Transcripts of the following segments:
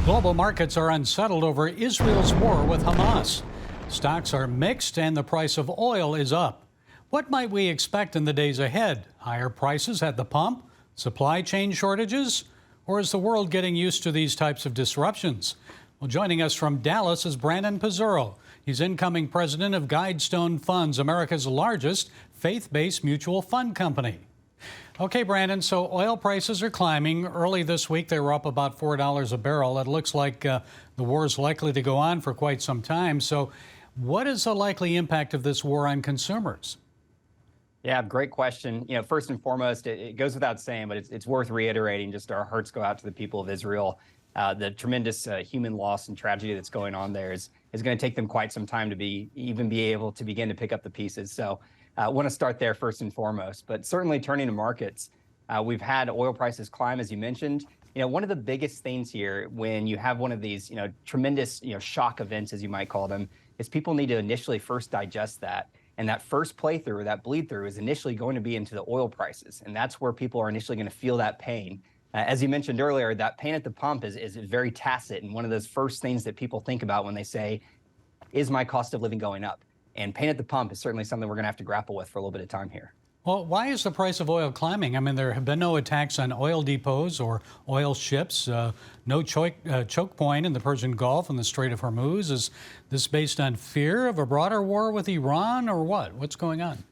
Global markets are unsettled over Israel's war with Hamas. Stocks are mixed and the price of oil is up. What might we expect in the days ahead? Higher prices at the pump? Supply chain shortages? Or is the world getting used to these types of disruptions? Well, joining us from Dallas is Brandon Pizzurro. He's incoming president of Guidestone Funds, America's largest faith-based mutual fund company. Okay, Brandon, so oil prices are climbing. Early this week, they were up about $4 a barrel. It looks like the war is likely to go on for quite some time. So what is the likely impact of this war on consumers? Yeah, great question. First and foremost, it goes without saying, but it's worth reiterating. Just our hearts go out to the people of Israel. The tremendous human loss and tragedy that's going on there is going to take them quite some time to be able to begin to pick up the pieces. So I want to start there first and foremost. But certainly turning to markets, we've had oil prices climb, as you mentioned. One of the biggest things here when you have one of these tremendous shock events, as you might call them, is people need to initially first digest that. And that first playthrough or that bleed through is initially going to be into the oil prices. And that's where people are initially going to feel that pain. As you mentioned earlier, that pain at the pump is very tacit. And one of those first things that people think about when they say, is my cost of living going up? And pain at the pump is certainly something we're going to have to grapple with for a little bit of time here. Well, why is the price of oil climbing? I mean, there have been no attacks on oil depots or oil ships, no choke point in the Persian Gulf and the Strait of Hormuz. Is this based on fear of a broader war with Iran or what? What's going on?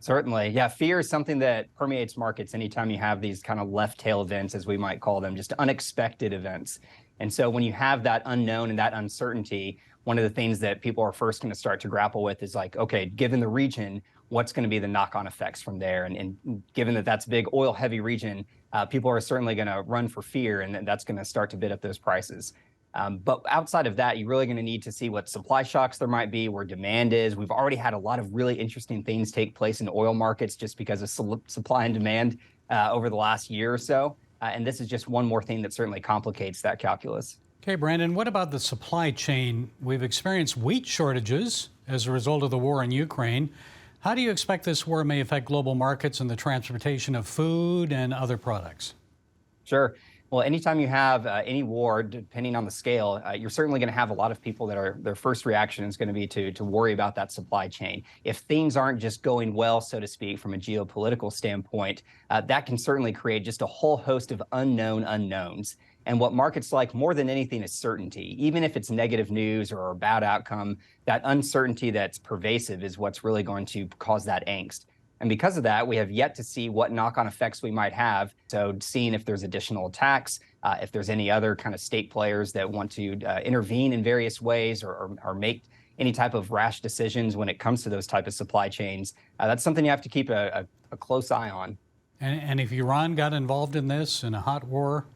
Certainly. Yeah, fear is something that permeates markets anytime you have these kind of left tail events, as we might call them, just unexpected events. And so when you have that unknown and that uncertainty, one of the things that people are first going to start to grapple with is like, okay, given the region, what's going to be the knock-on effects from there? And given that that's a big oil-heavy region, people are certainly going to run for fear, and that's going to start to bid up those prices. But outside of that, you're really going to need to see what supply shocks there might be, where demand is. We've already had a lot of really interesting things take place in oil markets just because of supply and demand over the last year or so. And this is just one more thing that certainly complicates that calculus. Okay, Brandon, what about the supply chain? We've experienced wheat shortages as a result of the war in Ukraine. How do you expect this war may affect global markets and the transportation of food and other products? Sure. Well, anytime you have any war, depending on the scale, you're certainly going to have a lot of people that their first reaction is going to be to worry about that supply chain. If things aren't just going well, so to speak, from a geopolitical standpoint, that can certainly create just a whole host of unknown unknowns. And what markets like more than anything is certainty. Even if it's negative news or a bad outcome, that uncertainty that's pervasive is what's really going to cause that angst. And because of that, we have yet to see what knock-on effects we might have. So seeing if there's additional attacks, if there's any other kind of state players that want to intervene in various ways or make any type of rash decisions when it comes to those type of supply chains, that's something you have to keep a close eye on. And if Iran got involved in this, in a hot war,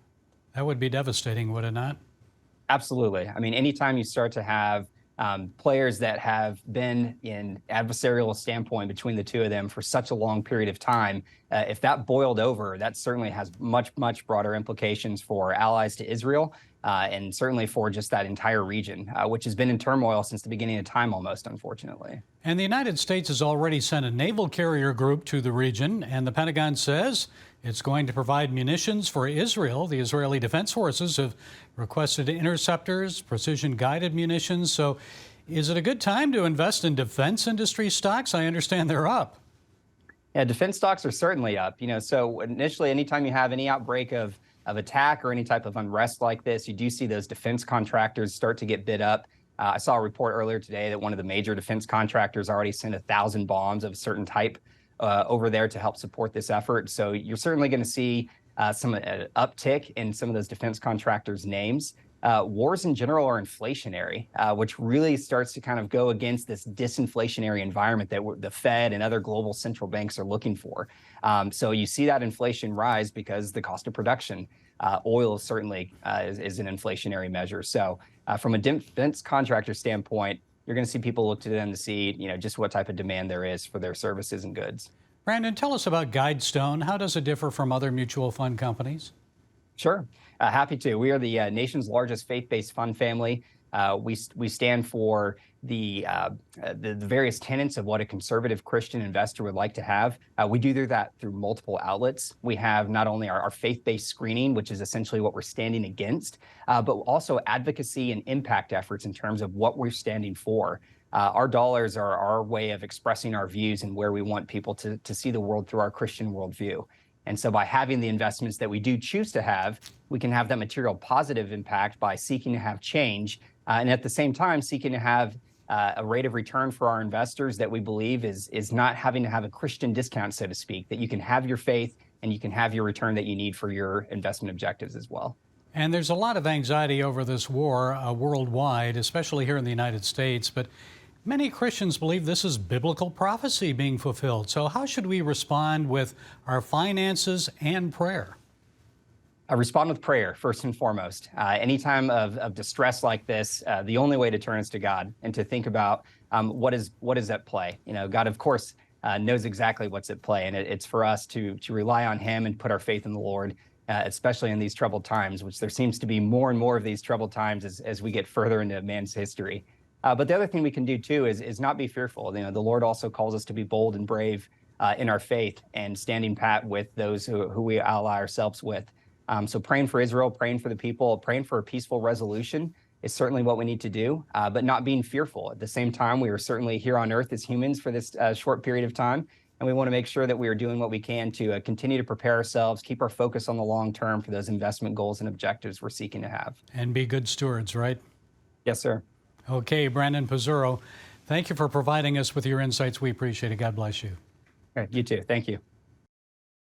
that would be devastating, would it not? Absolutely. I mean, anytime you start to have players that have been in adversarial standpoint between the two of them for such a long period of time, if that boiled over, that certainly has much, much broader implications for allies to Israel and certainly for just that entire region, which has been in turmoil since the beginning of time almost, unfortunately. And the United States has already sent a naval carrier group to the region, and the Pentagon says it's going to provide munitions for Israel. The Israeli Defense Forces have requested interceptors, precision-guided munitions. So is it a good time to invest in defense industry stocks? I understand they're up. Yeah, defense stocks are certainly up. So initially, anytime you have any outbreak of attack or any type of unrest like this, you do see those defense contractors start to get bid up. I saw a report earlier today that one of the major defense contractors already sent 1,000 bombs of a certain type over there to help support this effort. So you're certainly going to see some uptick in some of those defense contractors' names. Wars in general are inflationary, which really starts to kind of go against this disinflationary environment that the Fed and other global central banks are looking for. So you see that inflation rise because the cost of production. Oil certainly is an inflationary measure. So from a defense contractor standpoint, you're going to see people look to them to see, just what type of demand there is for their services and goods. Brandon, tell us about Guidestone. How does it differ from other mutual fund companies? Sure. Happy to. We are the nation's largest faith-based fund family. We stand for the various tenets of what a conservative Christian investor would like to have. We do that through multiple outlets. We have not only our faith-based screening, which is essentially what we're standing against, but also advocacy and impact efforts in terms of what we're standing for. Our dollars are our way of expressing our views and where we want people to see the world through our Christian worldview. And so by having the investments that we do choose to have, we can have that material positive impact by seeking to have change, and at the same time seeking to have a rate of return for our investors that we believe is not having to have a Christian discount, so to speak, that you can have your faith and you can have your return that you need for your investment objectives as well. And there's a lot of anxiety over this war worldwide, especially here in the United States, but many Christians believe this is biblical prophecy being fulfilled. So how should we respond with our finances and prayer? Respond with prayer, first and foremost. Any time of distress like this, the only way to turn is to God and to think about what is at play. You know, God, of course, knows exactly what's at play, and it's for us to rely on Him and put our faith in the Lord, especially in these troubled times, which there seems to be more and more of these troubled times as we get further into man's history. But the other thing we can do too is not be fearful. You know, the Lord also calls us to be bold and brave in our faith and standing pat with those who we ally ourselves with. So praying for Israel, praying for the people, praying for a peaceful resolution is certainly what we need to do, but not being fearful. At the same time, we are certainly here on earth as humans for this short period of time, and we want to make sure that we are doing what we can to continue to prepare ourselves, keep our focus on the long term for those investment goals and objectives we're seeking to have. And be good stewards, right? Yes, sir. Okay, Brandon Pizzurro, thank you for providing us with your insights. We appreciate it. God bless you. All right, you too. Thank you.